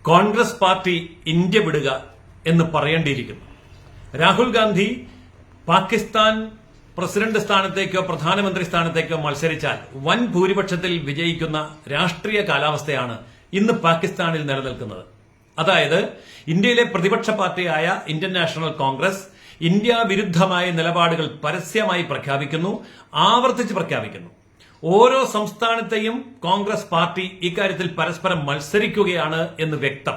Congress party India വിടുക എന്ന് പറയേണ്ടിയിരിക്കുന്നു. രാഹുൽ ഗാന്ധി പാകിസ്ഥാൻ പ്രസിഡന്റ് സ്ഥാനത്തേക്കോ പ്രധാനമന്ത്രി സ്ഥാനത്തേക്കോ മത്സരിച്ചാൽ വൻ ഭൂരിപക്ഷത്തിൽ വിജയിക്കുന്ന രാഷ്ട്രീയ കാലാവസ്ഥയാണ് ഇന്ന് പാകിസ്ഥാനിൽ നിലനിൽക്കുന്നത്. അതായത് ഇന്ത്യയിലെ പ്രതിപക്ഷ പാർട്ടിയായ ഇന്ത്യൻ നാഷണൽ കോൺഗ്രസ് ഇന്ത്യ വിരുദ്ധമായ നിലപാടുകൾ പരസ്യമായി പ്രഖ്യാപിക്കുന്നു, ആവർത്തിച്ച് പ്രഖ്യാപിക്കുന്നു. ഓരോ സംസ്ഥാനത്തെയും കോൺഗ്രസ് പാർട്ടി ഇക്കാര്യത്തിൽ പരസ്പരം മത്സരിക്കുകയാണ് എന്ന് വ്യക്തം.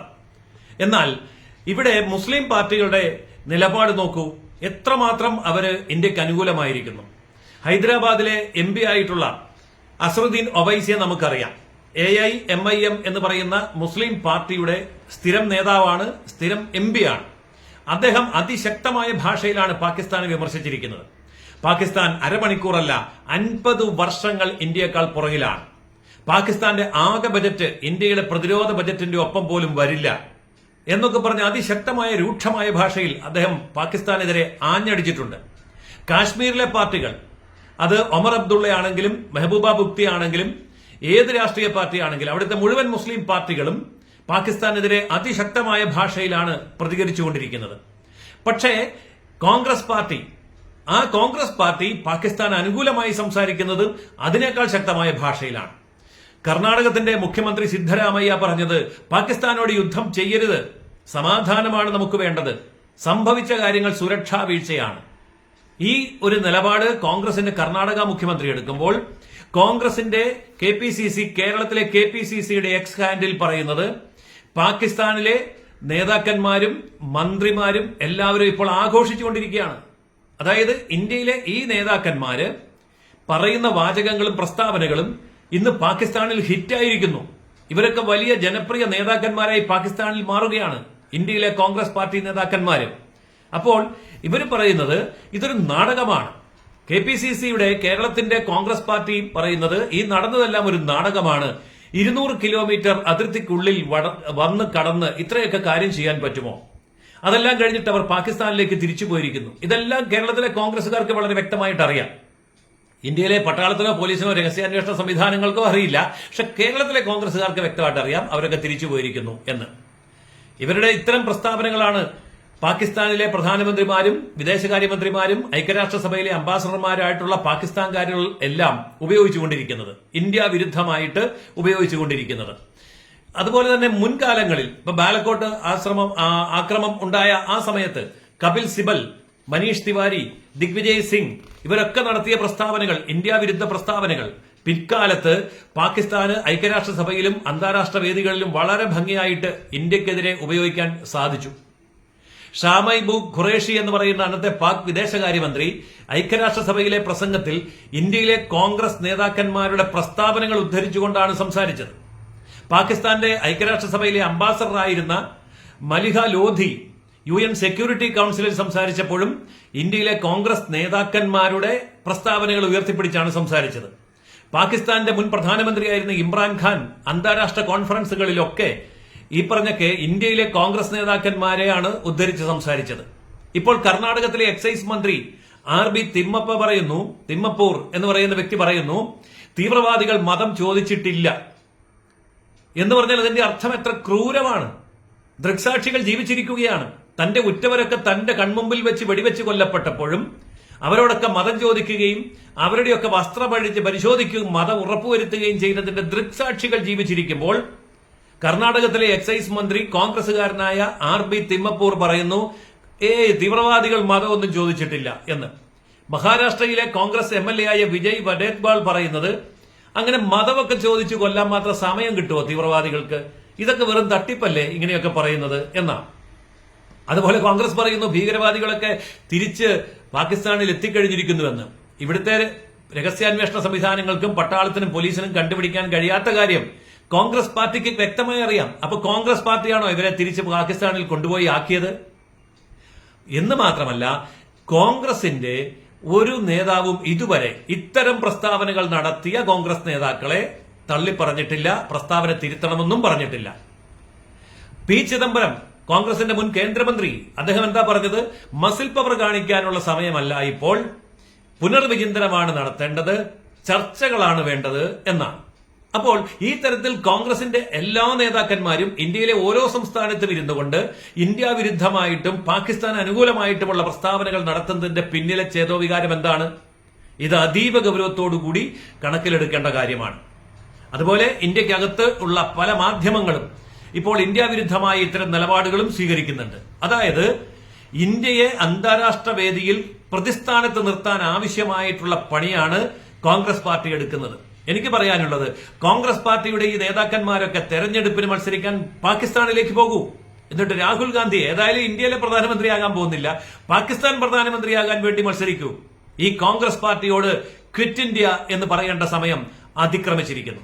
എന്നാൽ ഇവിടെ മുസ്ലിം പാർട്ടികളുടെ നിലപാട് നോക്കൂ, എത്രമാത്രം അവര് ഇന്ത്യക്ക് അനുകൂലമായിരിക്കുന്നു. ഹൈദരാബാദിലെ MP ആയിട്ടുള്ള അസറുദ്ദീൻ ഒവൈസിയെ നമുക്കറിയാം. AIMIM എന്ന് പറയുന്ന മുസ്ലിം പാർട്ടിയുടെ സ്ഥിരം നേതാവാണ്, സ്ഥിരം MP ആണ്. അദ്ദേഹം അതിശക്തമായ ഭാഷയിലാണ് പാകിസ്ഥാനെ വിമർശിച്ചിരിക്കുന്നത്. പാകിസ്ഥാൻ അരമണിക്കൂറല്ല 50 വർഷങ്ങൾ ഇന്ത്യയേക്കാൾ പുറകിലാണ്. പാകിസ്ഥാന്റെ ആകെ ബജറ്റ് ഇന്ത്യയുടെ പ്രതിരോധ ബജറ്റിന്റെ ഒപ്പം പോലും വരില്ല എന്നൊക്കെ പറഞ്ഞ് അതിശക്തമായ രൂക്ഷമായ ഭാഷയിൽ അദ്ദേഹം പാകിസ്ഥാനെതിരെ ആഞ്ഞടിച്ചിട്ടുണ്ട്. കാശ്മീരിലെ പാർട്ടികൾ, അത് ഒമർ അബ്ദുള്ളയാണെങ്കിലും മെഹബൂബ മുഫ്തി ആണെങ്കിലും ഏത് രാഷ്ട്രീയ പാർട്ടിയാണെങ്കിലും അവിടുത്തെ മുഴുവൻ മുസ്ലിം പാർട്ടികളും പാകിസ്ഥാനെതിരെ അതിശക്തമായ ഭാഷയിലാണ് പ്രതികരിച്ചുകൊണ്ടിരിക്കുന്നത്. പക്ഷേ കോൺഗ്രസ് പാർട്ടി പാകിസ്ഥാൻ അനുകൂലമായി സംസാരിക്കുന്നത് അതിനേക്കാൾ ശക്തമായ ഭാഷയിലാണ്. കർണാടകത്തിന്റെ മുഖ്യമന്ത്രി സിദ്ധരാമയ്യ പറഞ്ഞത് പാകിസ്ഥാനോട് യുദ്ധം ചെയ്യരുത്, സമാധാനമാണ് നമുക്ക് വേണ്ടത്, സംഭവിച്ച കാര്യങ്ങൾ സുരക്ഷാ വീഴ്ചയാണ്. ഈ ഒരു നിലപാട് കോൺഗ്രസിന്റെ കർണാടക മുഖ്യമന്ത്രി എടുക്കുമ്പോൾ കോൺഗ്രസിന്റെ കേരളത്തിലെ KPCCയുടെ എക്സ് ഹാൻഡിൽ പറയുന്നത് പാകിസ്ഥാനിലെ നേതാക്കന്മാരും മന്ത്രിമാരും എല്ലാവരും ഇപ്പോൾ ആഘോഷിച്ചുകൊണ്ടിരിക്കുകയാണ്. അതായത് ഇന്ത്യയിലെ ഈ നേതാക്കന്മാര് പറയുന്ന വാചകങ്ങളും പ്രസ്താവനകളും ഇന്ന് പാകിസ്ഥാനിൽ ഹിറ്റായിരിക്കുന്നു. ഇവരൊക്കെ വലിയ ജനപ്രിയ നേതാക്കന്മാരായി പാകിസ്ഥാനിൽ മാറുകയാണ്, ഇന്ത്യയിലെ കോൺഗ്രസ് പാർട്ടി നേതാക്കന്മാര്. അപ്പോൾ ഇവർ പറയുന്നത് ഇതൊരു നാടകമാണ്. KPCCയുടെ കേരളത്തിന്റെ കോൺഗ്രസ് പാർട്ടി പറയുന്നത് ഈ നടന്നതെല്ലാം ഒരു നാടകമാണ്. 200 കിലോമീറ്റർ അതിർത്തിക്കുള്ളിൽ വന്ന് കടന്ന് ഇത്രയൊക്കെ കാര്യം ചെയ്യാൻ പറ്റുമോ? അതെല്ലാം കഴിഞ്ഞിട്ട് അവർ പാകിസ്ഥാനിലേക്ക് തിരിച്ചു പോയിരിക്കുന്നു. ഇതെല്ലാം കേരളത്തിലെ കോൺഗ്രസുകാർക്ക് വളരെ വ്യക്തമായിട്ട് അറിയാം. ഇന്ത്യയിലെ പട്ടാളത്തിനോ പോലീസിനോ രഹസ്യാന്വേഷണ സംവിധാനങ്ങൾക്കോ അറിയില്ല. പക്ഷെ കേരളത്തിലെ കോൺഗ്രസുകാർക്ക് വ്യക്തമായിട്ട് അറിയാം അവരൊക്കെ തിരിച്ചു പോയിരിക്കുന്നു എന്ന്. ഇവരുടെ ഇത്തരം പ്രസ്താവനകളാണ് പാകിസ്ഥാനിലെ പ്രധാനമന്ത്രിമാരും വിദേശകാര്യമന്ത്രിമാരും ഐക്യരാഷ്ട്രസഭയിലെ അംബാസഡർമാരായിട്ടുള്ള പാകിസ്ഥാൻകാരുകൾ എല്ലാം ഉപയോഗിച്ചുകൊണ്ടിരിക്കുന്നത്, ഇന്ത്യ വിരുദ്ധമായിട്ട് ഉപയോഗിച്ചുകൊണ്ടിരിക്കുന്നത്. അതുപോലെ തന്നെ മുൻകാലങ്ങളിൽ ഇപ്പൊ ബാലക്കോട്ട് ആക്രമം ഉണ്ടായ ആ സമയത്ത് കപിൽ സിബൽ, മനീഷ് തിവാരി, ദിഗ്വിജയ് സിംഗ് ഇവരൊക്കെ നടത്തിയ പ്രസ്താവനകൾ, ഇന്ത്യ വിരുദ്ധ പ്രസ്താവനകൾ പിൽക്കാലത്ത് പാകിസ്ഥാന് ഐക്യരാഷ്ട്രസഭയിലും അന്താരാഷ്ട്ര വേദികളിലും വളരെ ഭംഗിയായിട്ട് ഇന്ത്യക്കെതിരെ ഉപയോഗിക്കാൻ സാധിച്ചു. ഷാ മെഹ്ബൂബ് ഖുറേഷി എന്ന് പറയുന്ന അന്നത്തെ പാക് വിദേശകാര്യമന്ത്രി ഐക്യരാഷ്ട്രസഭയിലെ പ്രസംഗത്തിൽ ഇന്ത്യയിലെ കോൺഗ്രസ് നേതാക്കന്മാരുടെ പ്രസ്താവനകൾ ഉദ്ധരിച്ചുകൊണ്ടാണ് സംസാരിച്ചത്. പാകിസ്ഥാന്റെ ഐക്യരാഷ്ട്രസഭയിലെ അംബാസഡറായിരുന്ന മലിഹ ലോധി UN സെക്യൂരിറ്റി കൌൺസിലിൽ സംസാരിച്ചപ്പോഴും ഇന്ത്യയിലെ കോൺഗ്രസ് നേതാക്കന്മാരുടെ പ്രസ്താവനകൾ ഉയർത്തിപ്പിടിച്ചാണ് സംസാരിച്ചത്. പാകിസ്ഥാന്റെ മുൻ പ്രധാനമന്ത്രിയായിരുന്ന ഇമ്രാൻഖാൻ അന്താരാഷ്ട്ര കോൺഫറൻസുകളിലൊക്കെ ഈ പറഞ്ഞ ഇന്ത്യയിലെ കോൺഗ്രസ് നേതാക്കന്മാരെയാണ് ഉദ്ധരിച്ച് സംസാരിച്ചത്. ഇപ്പോൾ കർണാടകത്തിലെ എക്സൈസ് മന്ത്രി RB തിമ്മപ്പൂർ എന്ന് പറയുന്ന വ്യക്തി പറയുന്നു, തീവ്രവാദികൾ മതം ചോദിച്ചിട്ടില്ല എന്ന് പറഞ്ഞാൽ അതിന്റെ അർത്ഥം എത്ര ക്രൂരമാണ്. ദൃക്സാക്ഷികൾ ജീവിച്ചിരിക്കുകയാണ്. തന്റെ ഉറ്റവരൊക്കെ തന്റെ കൺമുമ്പിൽ വെച്ച് വെടിവെച്ച് കൊല്ലപ്പെട്ടപ്പോഴും അവരോടൊക്കെ മതം ചോദിക്കുകയും അവരുടെയൊക്കെ വസ്ത്രം അഴിച്ച് പരിശോധിക്കുകയും മതം ഉറപ്പുവരുത്തുകയും ചെയ്തതിന്റെ ദൃക്സാക്ഷികൾ ജീവിച്ചിരിക്കുമ്പോൾ കർണാടകത്തിലെ എക്സൈസ് മന്ത്രി കോൺഗ്രസുകാരനായ RB തിമ്മപ്പൂർ പറയുന്നു, തീവ്രവാദികൾ മതമൊന്നും ചോദിച്ചിട്ടില്ല എന്ന്. മഹാരാഷ്ട്രയിലെ കോൺഗ്രസ് MLA ആയ വിജയ് വഡേത്വാൾ പറയുന്നത്, അങ്ങനെ മതമൊക്കെ ചോദിച്ചു കൊല്ലാൻ മാത്രം സമയം കിട്ടുമോ തീവ്രവാദികൾക്ക്? ഇതൊക്കെ വെറും തട്ടിപ്പല്ലേ ഇങ്ങനെയൊക്കെ പറയുന്നത് എന്നാണ്. അതുപോലെ കോൺഗ്രസ് പറയുന്നു ഭീകരവാദികളൊക്കെ തിരിച്ച് പാകിസ്ഥാനിൽ എത്തിക്കഴിഞ്ഞിരിക്കുന്നുവെന്ന്. ഇവിടുത്തെ രഹസ്യാന്വേഷണ സംവിധാനങ്ങൾക്കും പട്ടാളത്തിനും പോലീസിനും കണ്ടുപിടിക്കാൻ കഴിയാത്ത കാര്യം കോൺഗ്രസ് പാർട്ടിക്ക് വ്യക്തമായി അറിയാം. അപ്പൊ കോൺഗ്രസ് പാർട്ടിയാണോ ഇവരെ തിരിച്ച് പാകിസ്ഥാനിൽ കൊണ്ടുപോയി ആക്കിയത് എന്ന് മാത്രമല്ല, കോൺഗ്രസിന്റെ ഒരു നേതാവും ഇതുവരെ ഇത്തരം പ്രസ്താവനകൾ നടത്തിയ കോൺഗ്രസ് നേതാക്കളെ തള്ളിപ്പറഞ്ഞിട്ടില്ല, പ്രസ്താവന തിരുത്തണമെന്നും പറഞ്ഞിട്ടില്ല. P. ചിദംബരം, കോൺഗ്രസിന്റെ മുൻ കേന്ദ്രമന്ത്രി, അദ്ദേഹം എന്താ പറഞ്ഞത്? മസിൽ പവർ കാണിക്കാനുള്ള സമയമല്ല ഇപ്പോൾ, പുനർവിചിന്തനമാണ് നടത്തേണ്ടത്, ചർച്ചകളാണ് വേണ്ടത് എന്നാണ്. അപ്പോൾ ഈ തരത്തിൽ കോൺഗ്രസിന്റെ എല്ലാ നേതാക്കന്മാരും ഇന്ത്യയിലെ ഓരോ സംസ്ഥാനത്തും ഇരുന്നുകൊണ്ട് ഇന്ത്യ വിരുദ്ധമായിട്ടും പാകിസ്ഥാൻ അനുകൂലമായിട്ടുമുള്ള പ്രസ്താവനകൾ നടത്തുന്നതിന്റെ പിന്നിലെ ചേതോവികാരം എന്താണ്? ഇത് അതീവ ഗൗരവത്തോടുകൂടി കണക്കിലെടുക്കേണ്ട കാര്യമാണ്. അതുപോലെ ഇന്ത്യക്കകത്ത് ഉള്ള പല മാധ്യമങ്ങളും ഇപ്പോൾ ഇന്ത്യ വിരുദ്ധമായ ഇത്തരം നിലപാടുകളും സ്വീകരിക്കുന്നുണ്ട്. അതായത് ഇന്ത്യയെ അന്താരാഷ്ട്ര വേദിയിൽ പ്രതിസ്ഥാനത്ത് നിർത്താൻ ആവശ്യമായിട്ടുള്ള പണിയാണ് കോൺഗ്രസ് പാർട്ടി എടുക്കുന്നത്. എനിക്ക് പറയാനുള്ളത്, കോൺഗ്രസ് പാർട്ടിയുടെ ഈ നേതാക്കന്മാരൊക്കെ തെരഞ്ഞെടുപ്പിന് മത്സരിക്കാൻ പാകിസ്ഥാനിലേക്ക് പോകൂ. എന്നിട്ട് രാഹുൽ ഗാന്ധി ഏതായാലും ഇന്ത്യയിലെ പ്രധാനമന്ത്രിയാകാൻ പോകുന്നില്ല, പാകിസ്ഥാൻ പ്രധാനമന്ത്രിയാകാൻ വേണ്ടി മത്സരിക്കൂ. ഈ കോൺഗ്രസ് പാർട്ടിയോട് ക്വിറ്റ് ഇന്ത്യ എന്ന് പറയേണ്ട സമയം അതിക്രമിച്ചിരിക്കുന്നു.